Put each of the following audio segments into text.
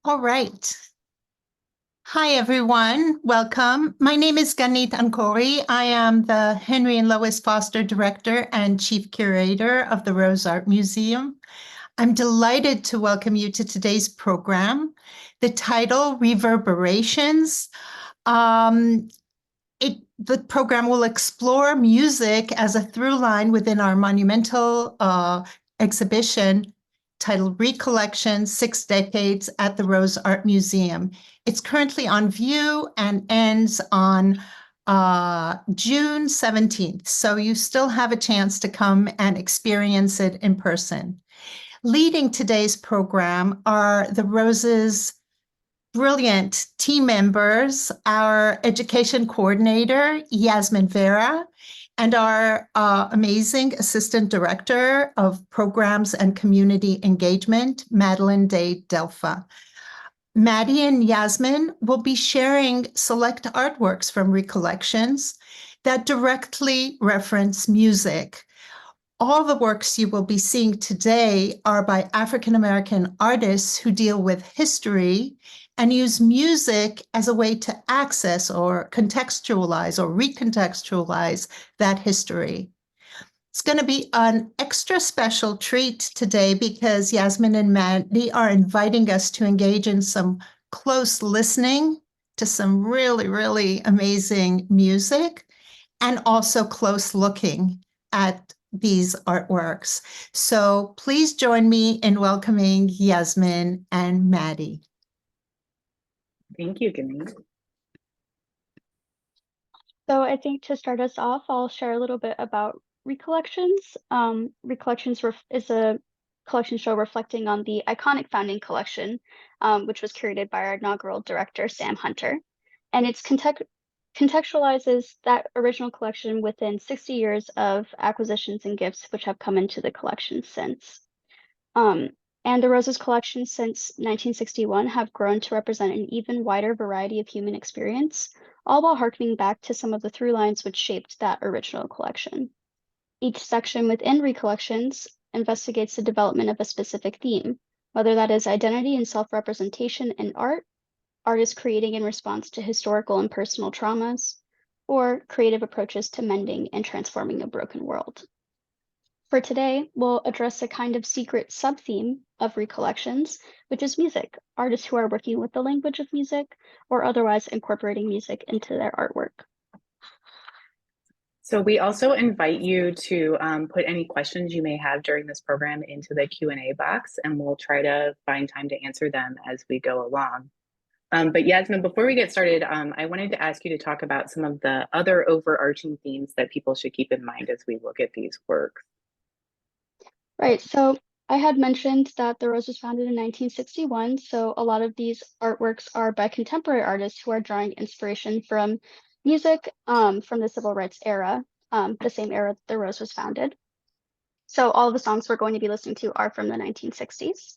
All right. Hi, everyone. Welcome. My name is Ganit Ankori. I am the Henry and Lois Foster Director and Chief Curator of the Rose Art Museum. I'm delighted to welcome you to today's program. The title, Reverberations. The program will explore music as a through line within our monumental exhibition titled Recollections, 6 Decades at the Rose Art Museum. It's currently on view and ends on June 17th, so you still have a chance to come and experience it in person. Leading today's program are the Rose's brilliant team members, our education coordinator, Yasmin Vera, and our amazing assistant director of programs and community engagement, Madeline Day Delfa. Maddie and Yasmin will be sharing select artworks from Recollections that directly reference music. All the works you will be seeing today are by African American artists who deal with history and use music as a way to access or contextualize or recontextualize that history. It's going to be an extra special treat today because Yasmin and Maddie are inviting us to engage in some close listening to some really, really amazing music and also close looking at these artworks. So please join me in welcoming Yasmin and Maddie. Thank you, Ganit. So I think to start us off, I'll share a little bit about Recollections. Recollections is a collection show reflecting on the iconic founding collection, which was curated by our inaugural director, Sam Hunter. And it's contextualizes that original collection within 60 years of acquisitions and gifts which have come into the collection since. And the Roses collection since 1961 have grown to represent an even wider variety of human experience, all while harkening back to some of the through lines which shaped that original collection. Each section within Recollections investigates the development of a specific theme, whether that is identity and self-representation in art, artists creating in response to historical and personal traumas, or creative approaches to mending and transforming a broken world. For today, we'll address a kind of secret sub-theme of Recollections, which is music, artists who are working with the language of music or otherwise incorporating music into their artwork. So we also invite you to put any questions you may have during this program into the Q&A box, and we'll try to find time to answer them as we go along. But Yasmin, before we get started, I wanted to ask you to talk about some of the other overarching themes that people should keep in mind as we look at these works. Right, so I had mentioned that the Rose was founded in 1961, so a lot of these artworks are by contemporary artists who are drawing inspiration from music from the civil rights era, the same era that the Rose was founded. So all of the songs we're going to be listening to are from the 1960s.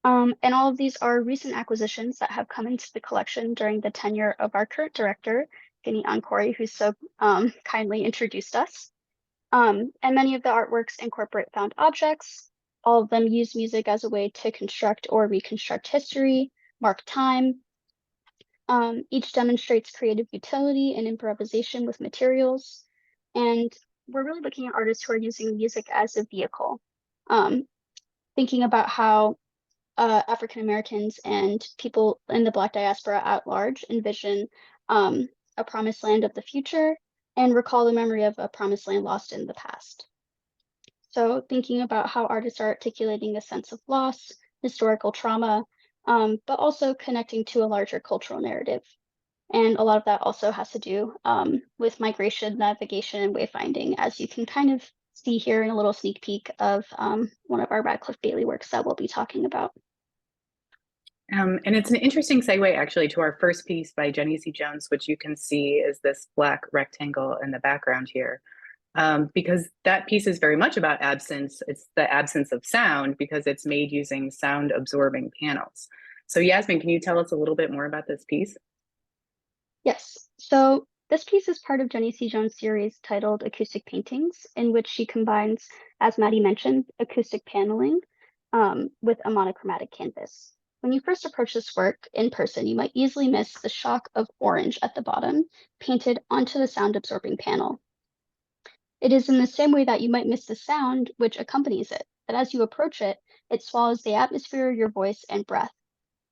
And all of these are recent acquisitions that have come into the collection during the tenure of our current director, Ganit Ankori, who so kindly introduced us. And many of the artworks incorporate found objects. All of them use music as a way to construct or reconstruct history, mark time. Each demonstrates creative utility and improvisation with materials. And we're really looking at artists who are using music as a vehicle, thinking about how African Americans and people in the Black diaspora at large envision a promised land of the future and recall the memory of a promised land lost in the past. So thinking about how artists are articulating a sense of loss, historical trauma, but also connecting to a larger cultural narrative. And a lot of that also has to do with migration, navigation, and wayfinding, as you can kind of see here in a little sneak peek of one of our Radcliffe Bailey works that we'll be talking about. And it's an interesting segue actually to our first piece by Jenny C. Jones, which you can see is this black rectangle in the background here. Because that piece is very much about absence. It's the absence of sound because it's made using sound absorbing panels. So Yasmin, can you tell us a little bit more about this piece? Yes, so this piece is part of Jenny C. Jones' series titled Acoustic Paintings, in which she combines, as Maddie mentioned, acoustic paneling with a monochromatic canvas. When you first approach this work in person, you might easily miss the shock of orange at the bottom, painted onto the sound-absorbing panel. It is in the same way that you might miss the sound which accompanies it, that as you approach it, it swallows the atmosphere, your voice, and breath.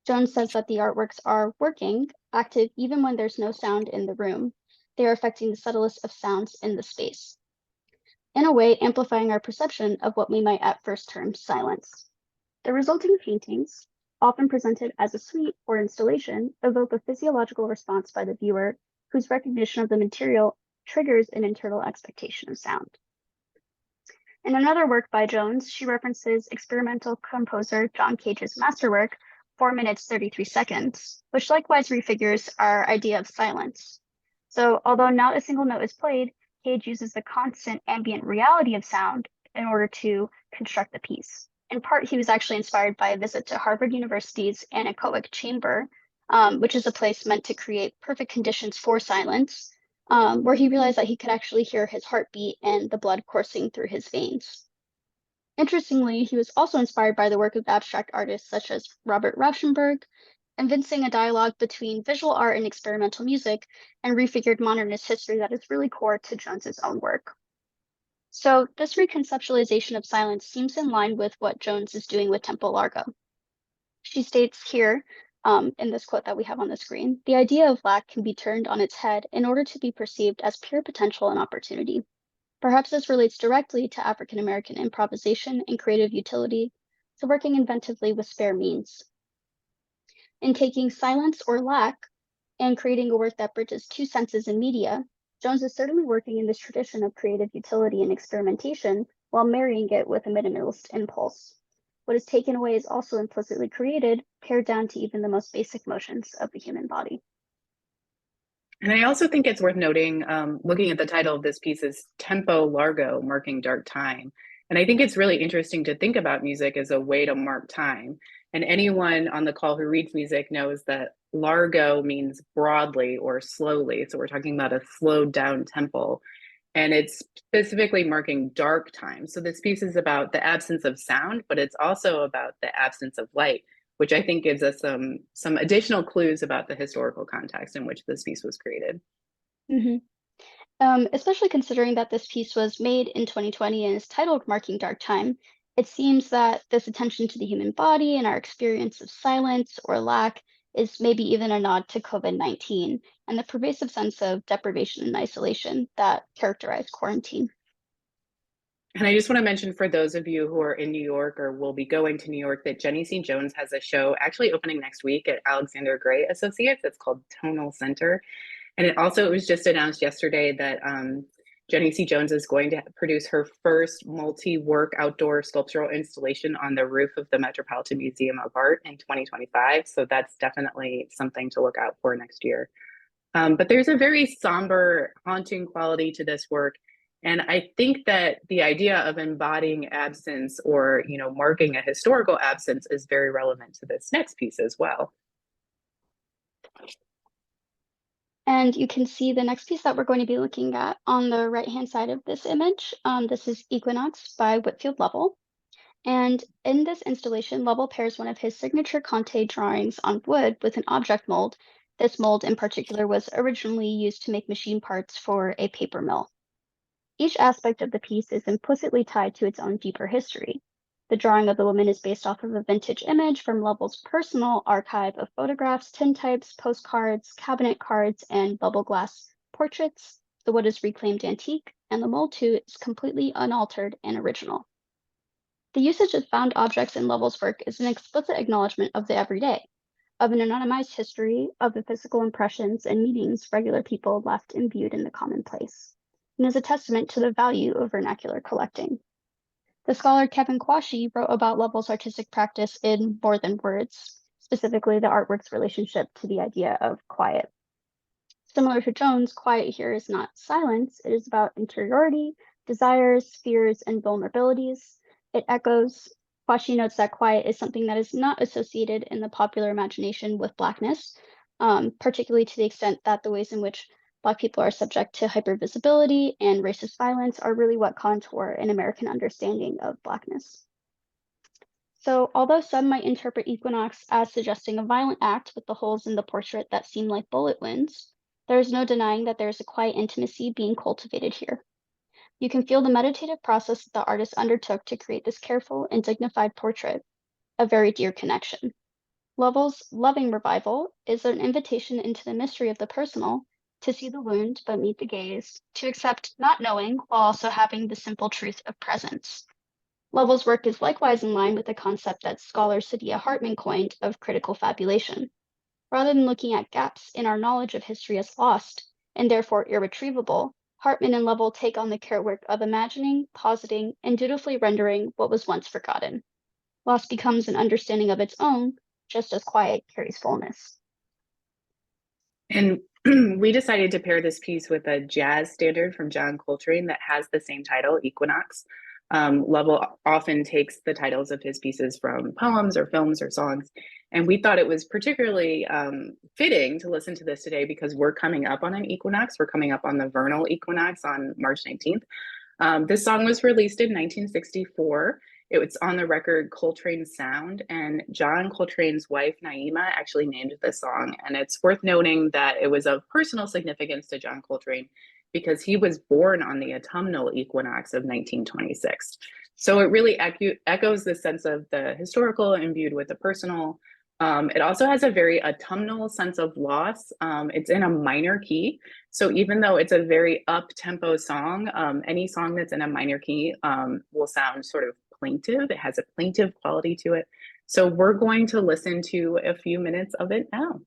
Jones says that the artworks are working, active even when there's no sound in the room. They are affecting the subtlest of sounds in the space, in a way amplifying our perception of what we might at first term silence. The resulting paintings, often presented as a suite or installation, evoke a physiological response by the viewer whose recognition of the material triggers an internal expectation of sound. In another work by Jones, she references experimental composer John Cage's masterwork, 4 minutes 33 seconds, which likewise refigures our idea of silence. So although not a single note is played, Cage uses the constant ambient reality of sound in order to construct the piece. In part, he was actually inspired by a visit to Harvard University's anechoic chamber, which is a place meant to create perfect conditions for silence, where he realized that he could actually hear his heartbeat and the blood coursing through his veins. Interestingly, he was also inspired by the work of abstract artists such as Robert Rauschenberg, evincing a dialogue between visual art and experimental music, and refigured modernist history that is really core to Jones's own work. So this reconceptualization of silence seems in line with what Jones is doing with Tempo Largo. She states here, in this quote that we have on the screen, the idea of lack can be turned on its head in order to be perceived as pure potential and opportunity. Perhaps this relates directly to African American improvisation and creative utility, to working inventively with spare means. In taking silence or lack and creating a work that bridges two senses in media, Jones is certainly working in this tradition of creative utility and experimentation while marrying it with a minimalist impulse. What is taken away is also implicitly created, pared down to even the most basic motions of the human body. And I also think it's worth noting, looking at the title of this piece is Tempo Largo, Marking Dark Time. And I think it's really interesting to think about music as a way to mark time. And anyone on the call who reads music knows that largo means broadly or slowly. So we're talking about a slowed down tempo. And it's specifically marking dark time. So this piece is about the absence of sound, but it's also about the absence of light, which I think gives us some additional clues about the historical context in which this piece was created. Especially considering that this piece was made in 2020 and is titled Marking Dark Time, it seems that this attention to the human body and our experience of silence or lack is maybe even a nod to COVID-19 and the pervasive sense of deprivation and isolation that characterized quarantine. And I just want to mention for those of you who are in New York or will be going to New York that Jenny St. Jones has a show actually opening next week at Alexander Gray Associates. It's called Tonal Center. And it was just announced yesterday that Jenny C. Jones is going to produce her first multi-work outdoor sculptural installation on the roof of the Metropolitan Museum of Art in 2025. So that's definitely something to look out for next year. But there's a very somber, haunting quality to this work. And I think that the idea of embodying absence or, marking a historical absence is very relevant to this next piece as well. And you can see the next piece that we're going to be looking at on the right-hand side of this image. This is Equinox by Whitfield Lovell. And in this installation, Lovell pairs one of his signature Conte drawings on wood with an object mold. This mold in particular was originally used to make machine parts for a paper mill. Each aspect of the piece is implicitly tied to its own deeper history. The drawing of the woman is based off of a vintage image from Lovell's personal archive of photographs, tintypes, postcards, cabinet cards, and bubble glass portraits. The wood is reclaimed antique, and the mold too is completely unaltered and original. The usage of found objects in Lovell's work is an explicit acknowledgement of the everyday, of an anonymized history of the physical impressions and meanings regular people left imbued in the commonplace, and is a testament to the value of vernacular collecting. The scholar Kevin Quashie wrote about Lovell's artistic practice in More Than Words, specifically the artwork's relationship to the idea of quiet. Similar to Jones, quiet here is not silence, it is about interiority, desires, fears, and vulnerabilities. It echoes. Quashie notes that quiet is something that is not associated in the popular imagination with Blackness, particularly to the extent that the ways in which Black people are subject to hypervisibility and racist violence are really what contour an American understanding of Blackness. So, although some might interpret equinox as suggesting a violent act with the holes in the portrait that seem like bullet wounds, there is no denying that there is a quiet intimacy being cultivated here. You can feel the meditative process that the artist undertook to create this careful and dignified portrait, a very dear connection. Lovell's Loving Revival is an invitation into the mystery of the personal, to see the wound but meet the gaze, to accept not knowing while also having the simple truth of presence. Lovell's work is likewise in line with the concept that scholar Saidiya Hartman coined of critical fabulation. Rather than looking at gaps in our knowledge of history as lost, and therefore irretrievable, Hartman and Lovell take on the care work of imagining, positing, and dutifully rendering what was once forgotten. Loss becomes an understanding of its own, just as quiet carries fullness. And we decided to pair this piece with a jazz standard from John Coltrane that has the same title, Equinox. Lovell often takes the titles of his pieces from poems or films or songs. And we thought it was particularly fitting to listen to this today because we're coming up on an equinox. We're coming up on the vernal equinox on March 19th. This song was released in 1964. It was on the record Coltrane Sound, and John Coltrane's wife, Naima, actually named this song. And it's worth noting that it was of personal significance to John Coltrane because he was born on the autumnal equinox of 1926. So it really echoes the sense of the historical imbued with the personal. It also has a very autumnal sense of loss. It's in a minor key. So even though it's a very up-tempo song, any song that's in a minor key will sound sort of plaintive. It has a plaintive quality to it. So we're going to listen to a few minutes of it now.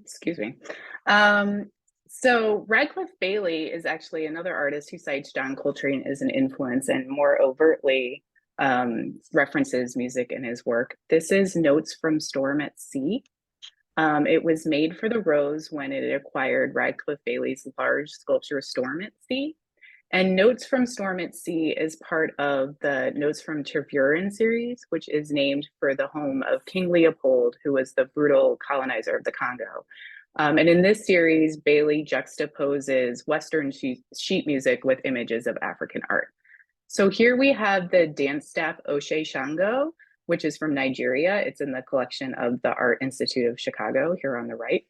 Excuse me. So Radcliffe Bailey is actually another artist who cites John Coltrane as an influence and more overtly references music in his work. This is Notes from Storm at Sea. It was made for the Rose when it acquired Radcliffe Bailey's large sculpture Storm at Sea. And Notes from Storm at Sea is part of the Notes from Tervuren series, which is named for the home of King Leopold, who was the brutal colonizer of the Congo. And in this series, Bailey juxtaposes Western sheet music with images of African art. So here we have the dance staff Oshe Shango, which is from Nigeria. It's in the collection of the Art Institute of Chicago here on the right.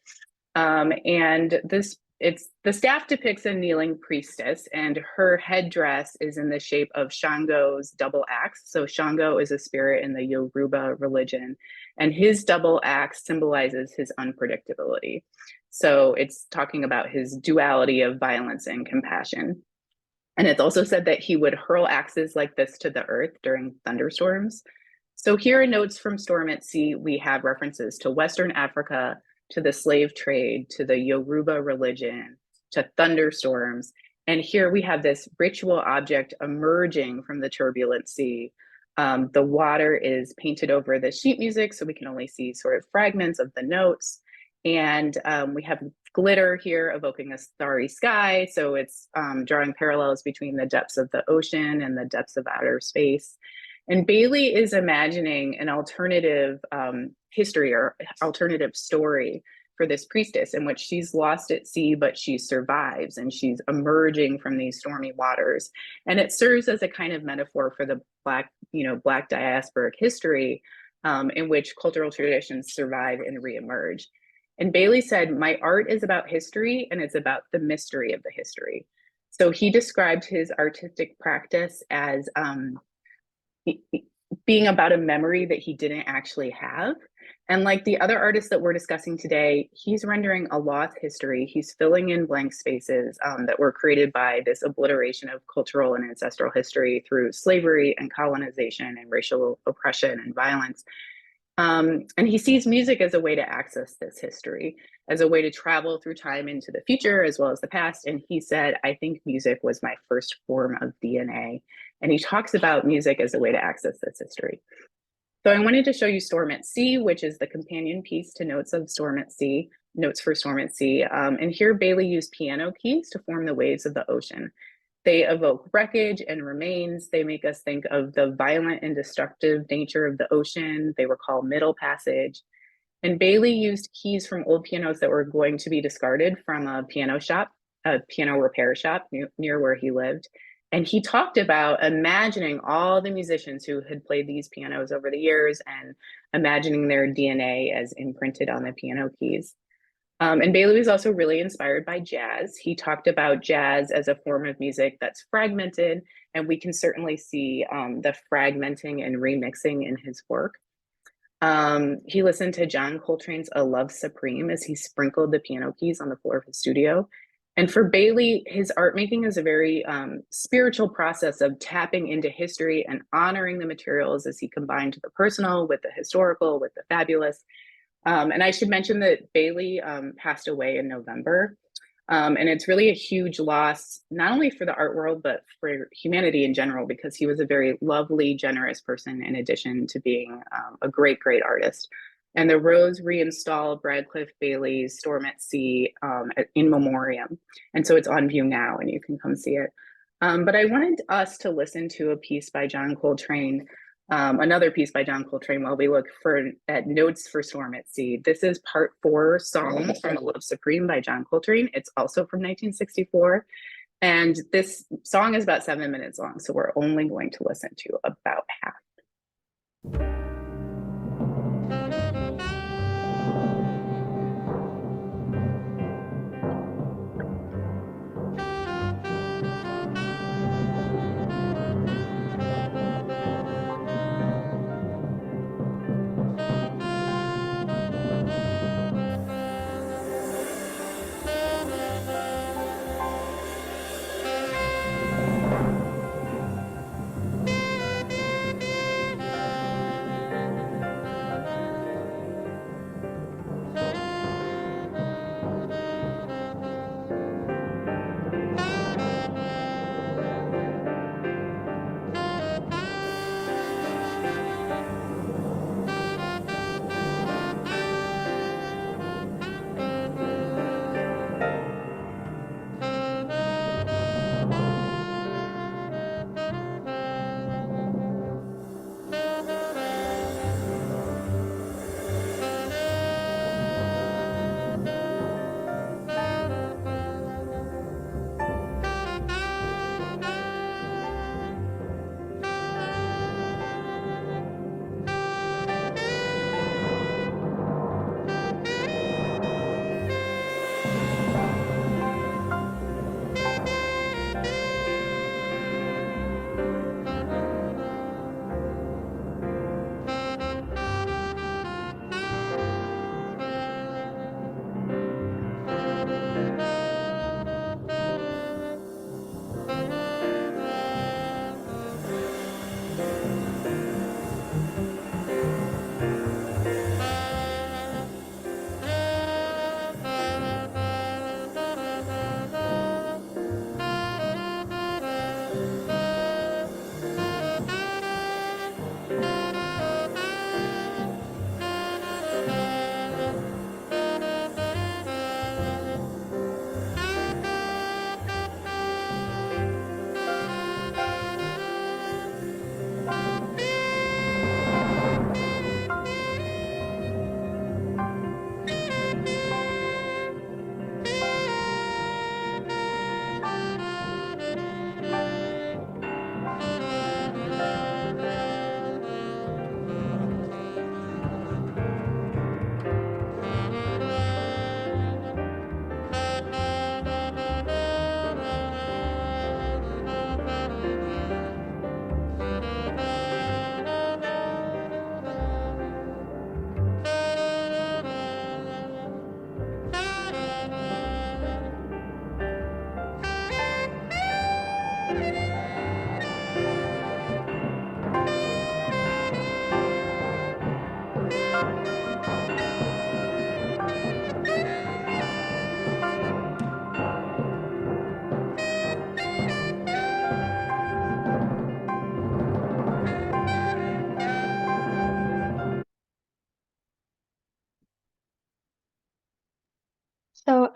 And this it's the staff depicts a kneeling priestess, and her headdress is in the shape of Shango's double axe. So Shango is a spirit in the Yoruba religion, and his double axe symbolizes his unpredictability. So it's talking about his duality of violence and compassion. And it's also said that he would hurl axes like this to the earth during thunderstorms. So here in Notes from Storm at Sea, we have references to Western Africa, to the slave trade, to the Yoruba religion, to thunderstorms. And here we have this ritual object emerging from the turbulent sea. The water is painted over the sheet music, so we can only see sort of fragments of the notes. And we have glitter here evoking a starry sky. So it's drawing parallels between the depths of the ocean and the depths of outer space. And Bailey is imagining an alternative history or alternative story for this priestess in which she's lost at sea, but she survives and she's emerging from these stormy waters. And it serves as a kind of metaphor for the Black diasporic history in which cultural traditions survive and reemerge. And Bailey said, "My art is about history and it's about the mystery of the history." So he described his artistic practice as being about a memory that he didn't actually have. And like the other artists that we're discussing today, he's rendering a lost history. He's filling in blank spaces that were created by this obliteration of cultural and ancestral history through slavery and colonization and racial oppression and violence. And he sees music as a way to access this history, as a way to travel through time into the future as well as the past. And he said, "I think music was my first form of DNA." And he talks about music as a way to access this history. So I wanted to show you Storm at Sea, which is the companion piece to Notes of Storm at Sea, Notes for Storm at Sea. And here Bailey used piano keys to form the waves of the ocean. They evoke wreckage and remains. They make us think of the violent and destructive nature of the ocean. They recall middle passage. And Bailey used keys from old pianos that were going to be discarded from a piano shop, a piano repair shop near where he lived. And he talked about imagining all the musicians who had played these pianos over the years and imagining their DNA as imprinted on the piano keys. And Bailey was also really inspired by jazz. He talked about jazz as a form of music that's fragmented, and we can certainly see the fragmenting and remixing in his work. He listened to John Coltrane's A Love Supreme as he sprinkled the piano keys on the floor of his studio. And for Bailey, his art making is a very spiritual process of tapping into history and honoring the materials as he combined the personal with the historical, with the fabulous. And I should mention that Bailey passed away in November. And it's really a huge loss, not only for the art world, but for humanity in general, because he was a very lovely, generous person, in addition to being a great, great artist. And the Rose reinstalled Radcliffe Bailey's Storm at Sea in memoriam. And so it's on view now and you can come see it. But I wanted us to listen to a piece by John Coltrane, another piece by John Coltrane while we look at Notes for Storm at Sea. This is part 4 songs from A Love Supreme by John Coltrane. It's also from 1964. And this song is about 7 minutes long, so we're only going to listen to about half.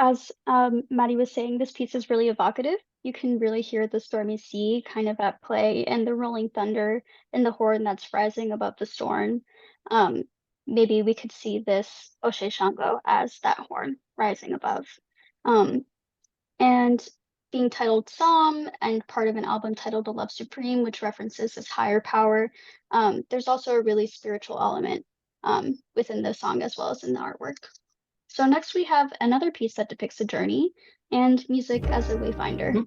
as Maddie was saying, this piece is really evocative. You can really hear the stormy sea kind of at play and the rolling thunder and the horn that's rising above the storm. Um, Maybe we could see this Oshe Shango as that horn rising above. And being titled Psalm and part of an album titled The Love Supreme, which references this higher power, there's also a really spiritual element within the song as well as in the artwork. So next we have another piece that depicts a journey and music as a wayfinder.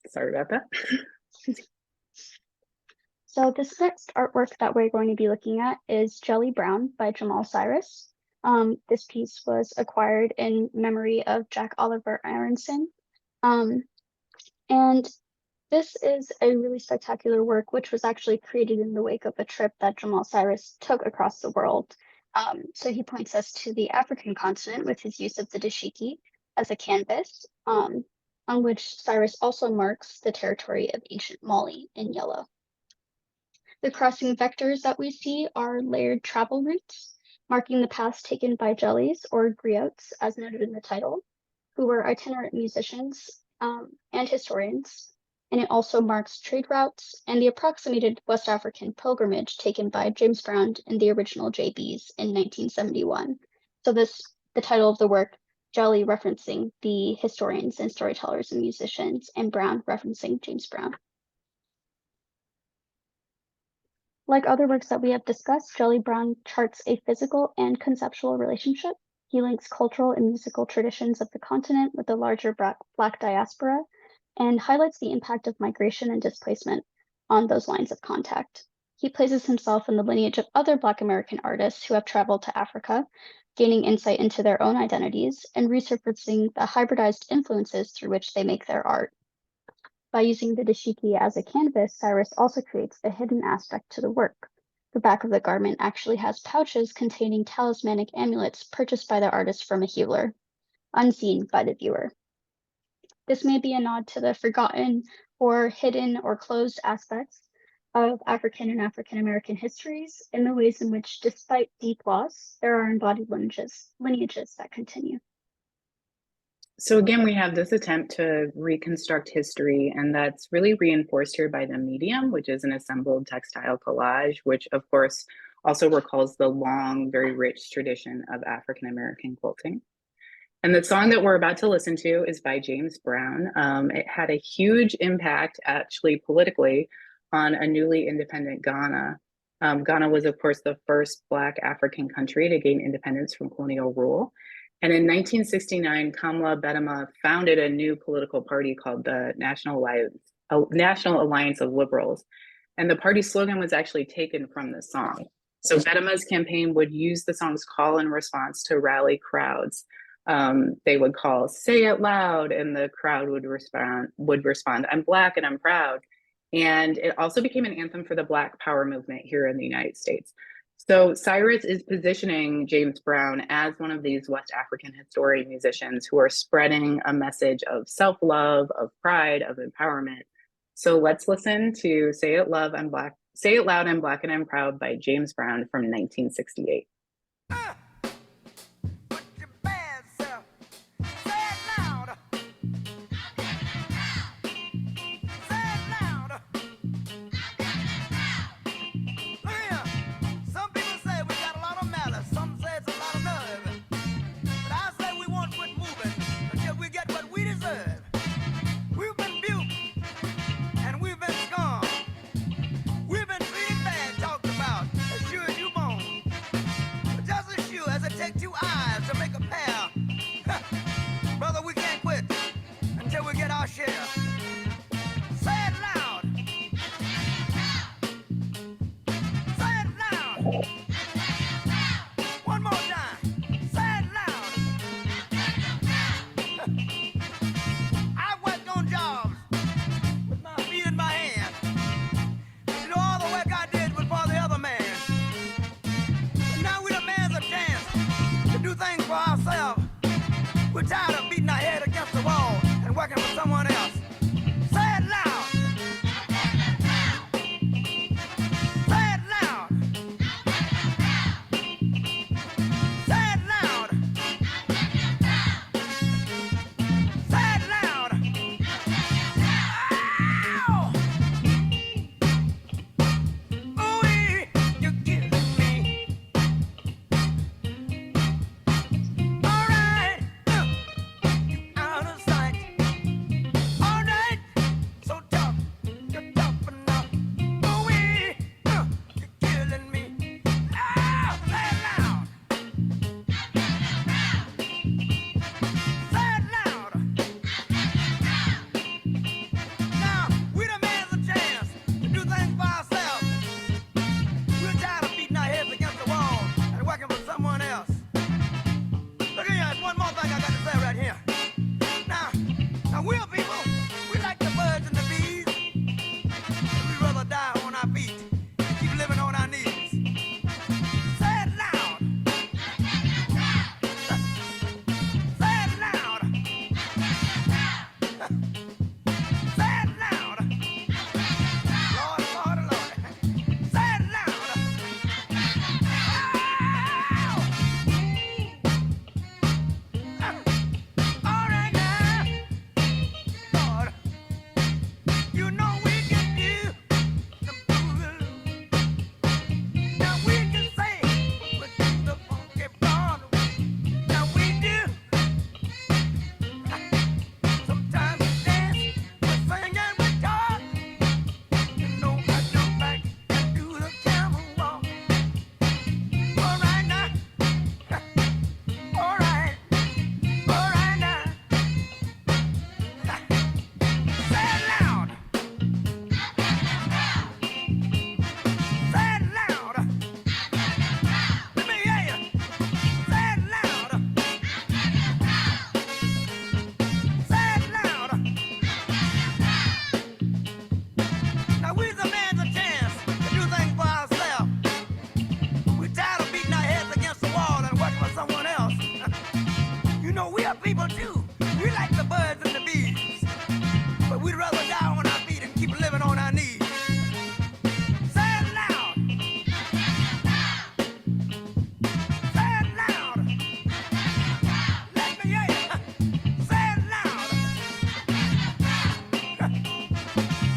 Sorry about that. So this next artwork that we're going to be looking at is Jelly Brown by Jamal Cyrus. This piece was acquired in memory of Jack Oliver Aronson. And this is a really spectacular work, which was actually created in the wake of a trip that Jamal Cyrus took across the world. So he points us to the African continent with his use of the dashiki as a canvas, on which Cyrus also marks the territory of ancient Mali in yellow. The crossing vectors that we see are layered travel routes, marking the paths taken by jellies or griots, as noted in the title, who were itinerant musicians and historians. And it also marks trade routes and the approximated West African pilgrimage taken by James Brown in the original JBs in 1971. So the title of the work, Jelly referencing the historians and storytellers and musicians, and Brown referencing James Brown. Like other works that we have discussed, Jelly Brown charts a physical and conceptual relationship. He links cultural and musical traditions of the continent with the larger Black diaspora, and highlights the impact of migration and displacement on those lines of contact. He places himself in the lineage of other Black American artists who have traveled to Africa, gaining insight into their own identities and resurfacing the hybridized influences through which they make their art. By using the dashiki as a canvas, Cyrus also creates a hidden aspect to the work. The back of the garment actually has pouches containing talismanic amulets purchased by the artist from a healer, unseen by the viewer. This may be a nod to the forgotten or hidden or closed aspects of African and African American histories in the ways in which, despite deep loss, there are embodied lineages that continue. So again, we have this attempt to reconstruct history, and that's really reinforced here by the medium, which is an assembled textile collage, which of course also recalls the long, very rich tradition of African American quilting. And the song that we're about to listen to is by James Brown. It had a huge impact, actually, politically, on a newly independent Ghana. Ghana was, of course, the first Black African country to gain independence from colonial rule. And in 1969, Kamla Bedama founded a new political party called the National Alliance of Liberals. And the party slogan was actually taken from this song. So Bedama's campaign would use the song's call and response to rally crowds. They would call, "Say it loud," and the crowd would respond, "I'm Black and I'm proud." And it also became an anthem for the Black Power movement here in the United States. So Cyrus is positioning James Brown as one of these West African historian musicians who are spreading a message of self-love, of pride, of empowerment. So let's listen to Say It Loud, I'm Black and I'm Proud by James Brown from 1968. We're tired of beating our head against the wall and working for someone else. We'd rather die on our feet and keep living on our knees. Say it loud. Say it loud. Let me hear you. Say it loud.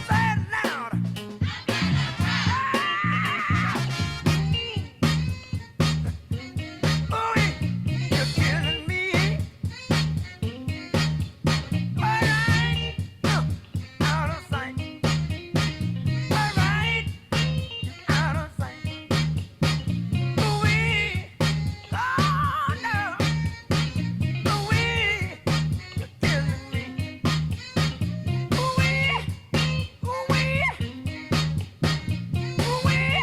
Say it loud. Ooh, you're killing me. All right, out of sight. All right, out of sight. Ooh-wee, oh no. Ooh-wee, you're killing me. Ooh-wee, ooh-wee, ooh-wee,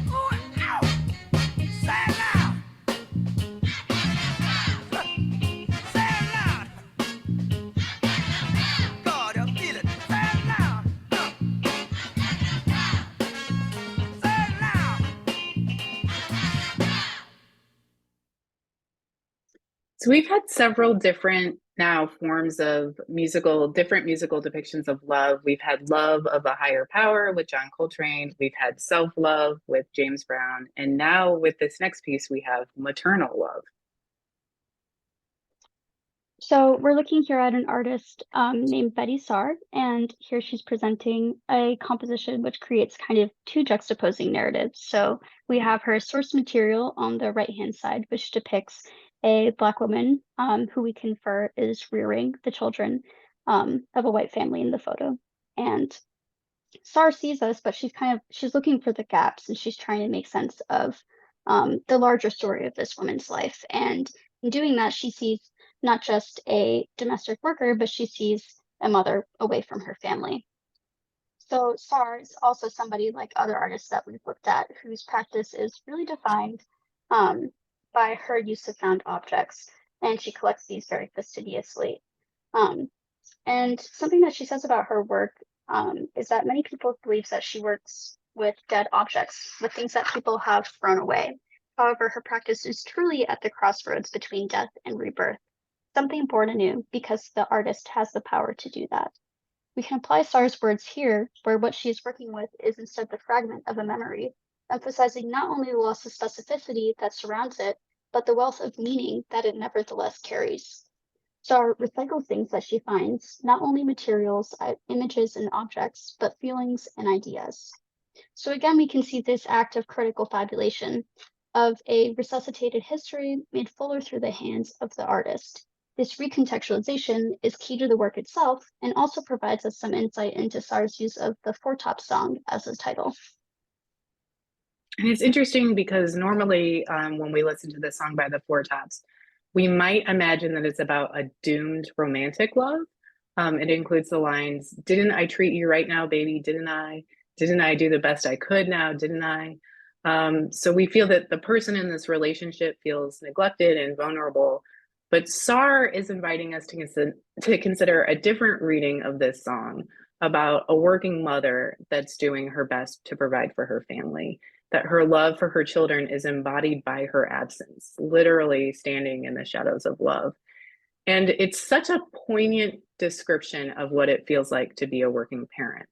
ooh, ow. Say it loud. Say it loud. God, I feel it. Say it loud. Say it loud. So we've had several different now forms of different musical depictions of love. We've had love of a higher power with John Coltrane. We've had self-love with James Brown. And now with this next piece, we have maternal love. So we're looking here at an artist named Betty Saar, and here she's presenting a composition which creates kind of two juxtaposing narratives. So we have her source material on the right-hand side, which depicts a Black woman who we can infer is rearing the children of a white family in the photo. And Saar sees us, but she's looking for the gaps, and she's trying to make sense of the larger story of this woman's life. And in doing that, she sees not just a domestic worker, but she sees a mother away from her family. So Saar is also somebody like other artists that we've looked at, whose practice is really defined by her use of found objects, and she collects these very fastidiously. And something that she says about her work is that many people believe that she works with dead objects, with things that people have thrown away. However, her practice is truly at the crossroads between death and rebirth, something born anew, because the artist has the power to do that. We can apply Saar's words here, where what she is working with is instead the fragment of a memory, emphasizing not only the loss of specificity that surrounds it, but the wealth of meaning that it nevertheless carries. Saar recycles things that she finds, not only materials, images, and objects, but feelings and ideas. So again, we can see this act of critical fabulation of a resuscitated history made fuller through the hands of the artist. This recontextualization is key to the work itself and also provides us some insight into Saar's use of the Four Tops song as a title. And it's interesting because normally when we listen to this song by the Four Tops, we might imagine that it's about a doomed romantic love. It includes the lines, "Didn't I treat you right now, baby? Didn't I? Didn't I do the best I could now? Didn't I?" So we feel that the person in this relationship feels neglected and vulnerable. But Saar is inviting us to consider a different reading of this song about a working mother that's doing her best to provide for her family, that her love for her children is embodied by her absence, literally standing in the shadows of love. And it's such a poignant description of what it feels like to be a working parent,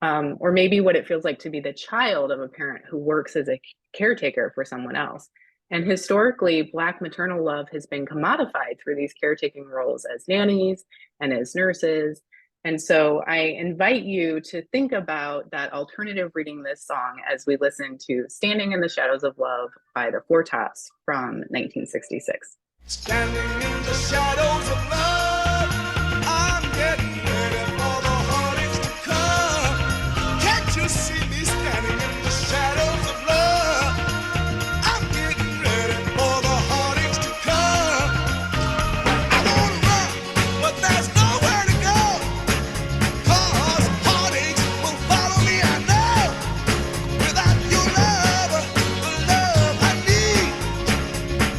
or maybe what it feels like to be the child of a parent who works as a caretaker for someone else. And historically, Black maternal love has been commodified through these caretaking roles as nannies and as nurses. And so I invite you to think about that alternative reading this song as we listen to Standing in the Shadows of Love by the Four Tops from 1966. Standing in the shadows of love, I'm getting ready for the heartaches to come. Can't you see me standing in the shadows of love? I'm getting ready for the heartaches to come. I wanna run, but there's nowhere to go. 'Cause heartaches will follow me, I know. Without your love, the love I need,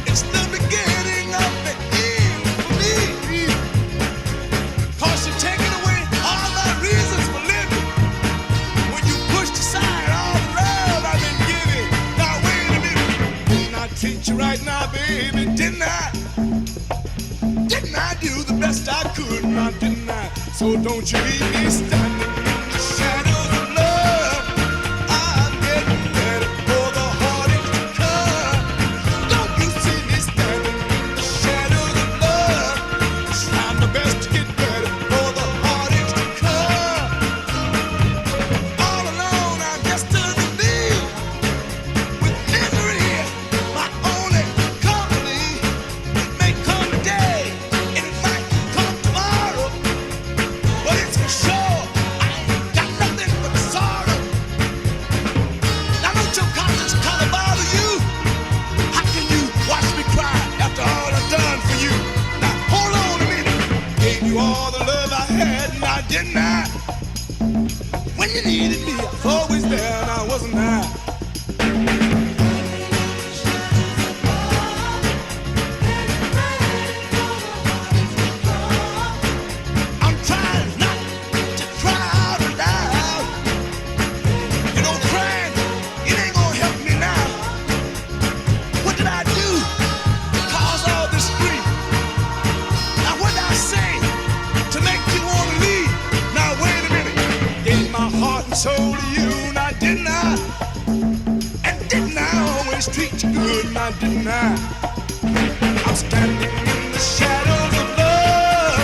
it's the beginning of the end for me. 'Cause you're taking away all my reasons for living. When you pushed aside all the love I've been giving. Now wait a minute, didn't I treat you right now, baby? Didn't I? Didn't I do the best I could? Now didn't I? So don't you leave me standing in the shadows of love. I'm getting ready for the heartache to come. Don't you see me standing in the shadows of love? Trying my best to get ready for the heartache to come. All alone, I'm just to the lead. With misery, my only company. It may come today, and it might come tomorrow. But it's for sure, I ain't got nothing but sorrow. Now don't your conscience kinda bother you? How can you watch me cry after all I've done for you? Now hold on a minute. Gave you all the love I had, and I didn't I? When you needed me, I was always there, and I wasn't I. I'm trying not to cry out loud. You know, crying, it ain't gonna help me now. What did I do to cause all this grief? Now what did I say to make you wanna leave? Now wait a minute. Gave my heart and soul to you, now didn't I? And didn't I always treat you good, now didn't I? I'm standing in the shadows of love.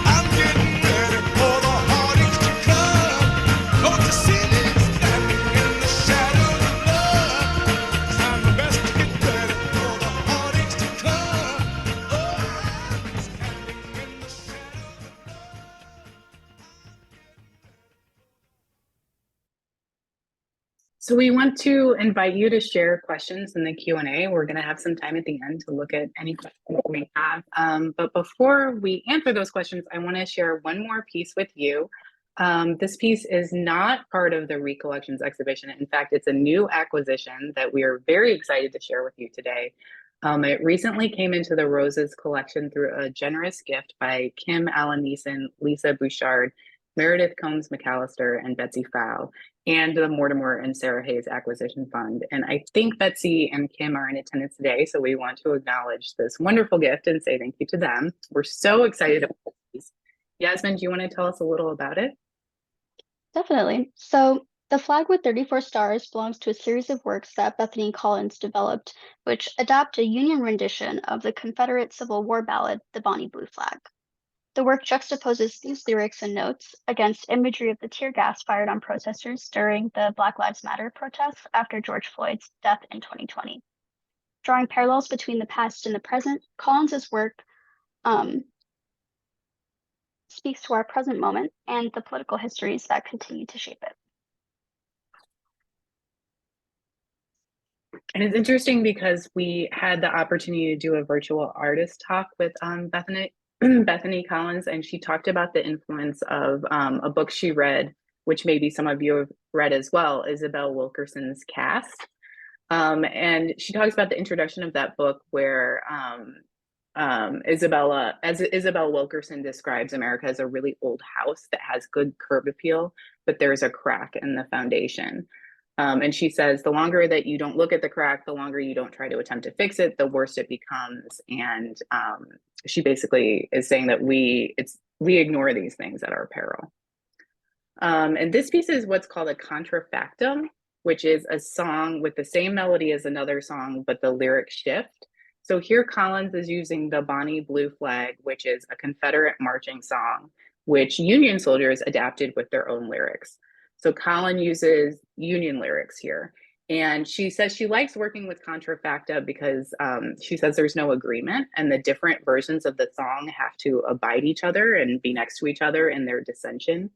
I'm getting ready for the heartaches to come. Don't you see me standing in the shadows of love? Trying my best to get ready for the heartaches to come. Oh, I'm standing in the shadows of love. So we want to invite you to share questions in the Q&A. We're going to have some time at the end to look at any questions we have. But before we answer those questions, I want to share one more piece with you. This piece is not part of the Recollections exhibition. In fact, it's a new acquisition that we are very excited to share with you today. It recently came into the Roses collection through a generous gift by Kim Allen Neeson, Lisa Bouchard, Meredith Combs McAllister, and Betsy Fow, and the Mortimer and Sarah Hayes Acquisition Fund. And I think Betsy and Kim are in attendance today, so we want to acknowledge this wonderful gift and say thank you to them. We're so excited about this. Yasmin, do you want to tell us a little about it? Definitely. So the flag with 34 stars belongs to a series of works that Bethany Collins developed, which adapt a Union rendition of the Confederate Civil War ballad, The Bonnie Blue Flag. The work juxtaposes these lyrics and notes against imagery of the tear gas fired on protesters during the Black Lives Matter protests after George Floyd's death in 2020. Drawing parallels between the past and the present, Collins's work speaks to our present moment and the political histories that continue to shape it. And it's interesting because we had the opportunity to do a virtual artist talk with Bethany Collins, and she talked about the influence of a book she read, which maybe some of you have read as well, Isabel Wilkerson's Caste. And she talks about the introduction of that book where Isabel Wilkerson describes America as a really old house that has good curb appeal, but there's a crack in the foundation. And she says, the longer that you don't look at the crack, the longer you don't try to attempt to fix it, the worse it becomes. And she basically is saying that we ignore these things at our peril. And this piece is what's called a contrafactum, which is a song with the same melody as another song, but the lyrics shift. So here Collins is using the Bonnie Blue Flag, which is a Confederate marching song, which Union soldiers adapted with their own lyrics. So Collins uses Union lyrics here. And she says she likes working with contrafacta because she says there's no agreement and the different versions of the song have to abide each other and be next to each other in their dissension.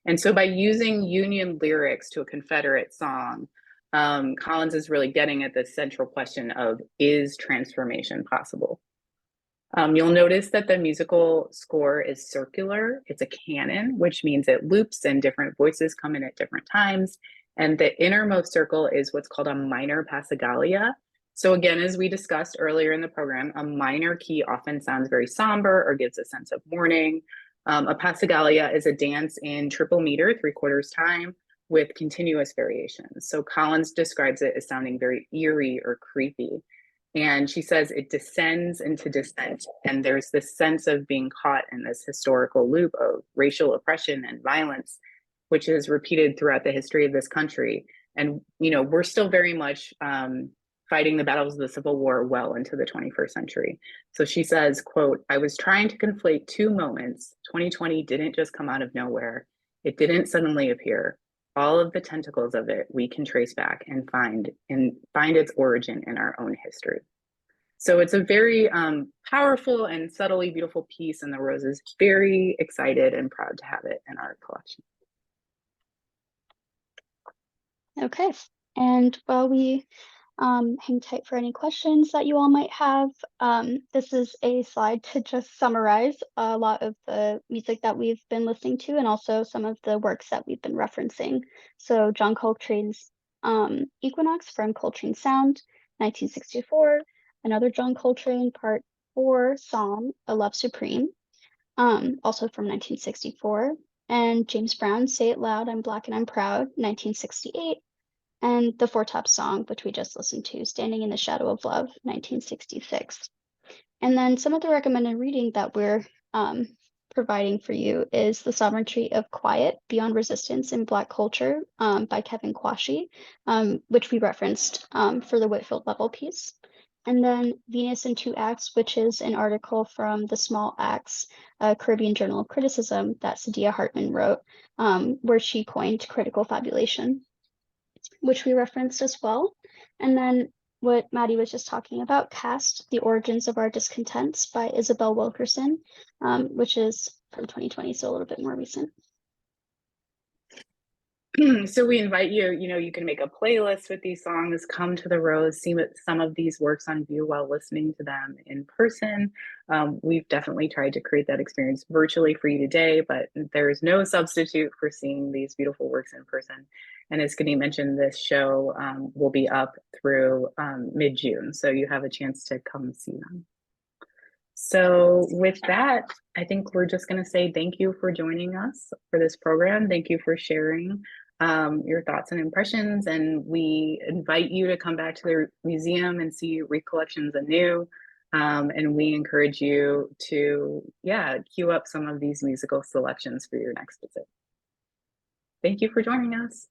And so by using Union lyrics to a Confederate song, Collins is really getting at the central question of, is transformation possible? You'll notice that the musical score is circular. It's a canon, which means it loops and different voices come in at different times. And the innermost circle is what's called a minor passacaglia. So again, as we discussed earlier in the program, a minor key often sounds very somber or gives a sense of mourning. A passacaglia is a dance in triple meter, 3/4 time, with continuous variations. So Collins describes it as sounding very eerie or creepy. And she says it descends into dissent. And there's this sense of being caught in this historical loop of racial oppression and violence, which is repeated throughout the history of this country. And, you know, we're still very much fighting the battles of the Civil War well into the 21st century. So she says, quote, "I was trying to conflate two moments. 2020 didn't just come out of nowhere. It didn't suddenly appear. All of the tentacles of it we can trace back and find its origin in our own history." So it's a very powerful and subtly beautiful piece, and the Rose is very excited and proud to have it in our collection. Okay, and while we hang tight for any questions that you all might have, this is a slide to just summarize a lot of the music that we've been listening to and also some of the works that we've been referencing. So John Coltrane's Equinox from Coltrane Sound, 1964, another John Coltrane Part 4 song, A Love Supreme, also from 1964, and James Brown, Say It Loud, I'm Black and I'm Proud, 1968, and the Four Tops song, which we just listened to, Standing in the Shadow of Love, 1966. And then some of the recommended reading that we're providing for you is The Sovereignty of Quiet, Beyond Resistance in Black Culture by Kevin Quashie, which we referenced for the Whitfield Level piece. And then Venus in Two Acts, which is an article from the Small Acts Caribbean Journal of Criticism that Sadia Hartman wrote, where she coined critical fabulation, which we referenced as well. And then what Maddie was just talking about, Cast, The Origins of Our Discontents by Isabel Wilkerson, which is from 2020, so a little bit more recent. So we invite you, you can make a playlist with these songs, come to the Rose, see some of these works on view while listening to them in person. We've definitely tried to create that experience virtually for you today, but there is no substitute for seeing these beautiful works in person. And as Kenny mentioned, this show will be up through mid-June, so you have a chance to come see them. So with that, I think we're just going to say thank you for joining us for this program. Thank you for sharing your thoughts and impressions, and we invite you to come back to the museum and see recollections anew, and we encourage you to queue up some of these musical selections for your next visit. Thank you for joining us.